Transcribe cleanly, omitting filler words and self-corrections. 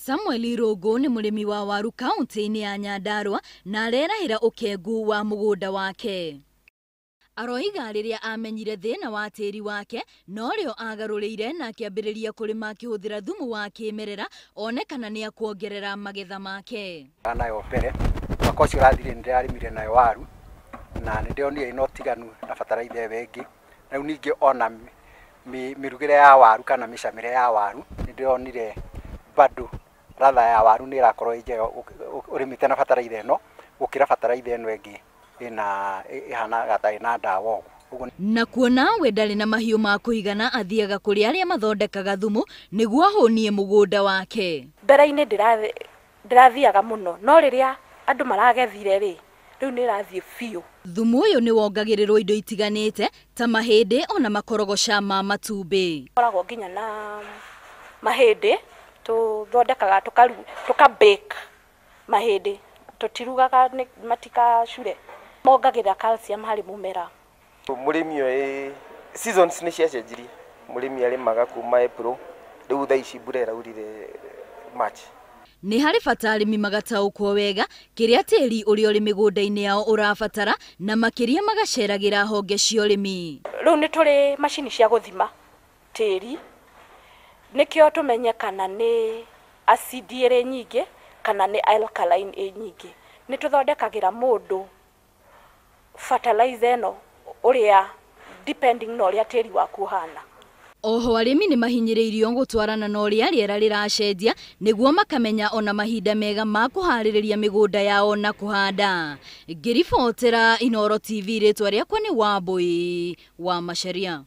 Samuel Irungu ni mũrĩmi wa waru kaunti-inĩ ya Nyandarua na arerahĩra ũkengu wa mũgũnda wake. Aroiga rĩrĩa amenyire thĩna wa tĩri wake no rĩo agarũrĩire na akĩambĩrĩria kũrĩma akĩhũthĩra thumu wa kĩmerera one kana nĩ akuongerera magetha make. Nayo mbere mwaka ũcio ũrathire nĩndĩrarĩmire nayo waru na nĩndĩonire ĩno tiganu na bataraitha ĩyo ĩngĩ. Rĩu ningĩ ona mĩrugĩre ya waru kana mĩcamĩre ya waru nĩndĩronire bado ratha ya waru nĩ ĩrakorwo njega ũrĩmĩte na bataraitha ĩno gũkĩra bataraitha ĩno ĩngĩ ihana gatarĩ na ndawa ũguo. Na kuona we ndarĩ na mahiũ ma kũigana athiaga kũrĩ arĩa mathondekaga thumu nĩguo ahũnie mũgũnda wake. Mbere-inĩ ndĩrathiaga mũno no rĩrĩa andũ maragethire rĩ rĩu nĩ rathiĩ biũ. Thumu ũyũ nĩ wongagĩrĩrwo indo itiganĩte ta mahĩndĩ ona makorogoca ma matumbĩ. Koragwo nginya na mahĩndĩ tũthondekaga tũka-bake mahĩndĩ tũtirugaga matikacure. Mongagĩrĩra calcium harĩ mũmera. Mũrĩmi ũyũ seasons nĩ ciacenjirie. Mũrĩmi arĩmaga kuma April rĩu thaa ici mbura ĩraurire March. Nĩ harĩ bata arĩmi magataũkwo wega kĩrĩa tĩri ũrĩa ũrĩ mĩgũnda-inĩ yao ũrabatara na makĩria magaceragĩra honge cia ũrĩmi. Rĩu nĩ tũrĩ macini cia gũthima tĩri nĩkĩo tũmenye kana nĩ acid ĩrĩ nyingĩ kana nĩ alkaline ĩ nyingĩ. Nĩ tũthondekagĩra mũndũ fertilizer ĩno ũrĩa depending na ũrĩa tĩri waku ũhana. Oho arĩmi nĩ mahinyĩrĩirio gũtwarana na ũrĩa rĩera rĩracenjia nĩguo makamenya ona mahinda mega ma kũharĩrĩria mĩgũnda yao na kũhanda. Ngĩribotera Inooro TV rĩtwa rĩakwa nĩ Wambui wa Macharia.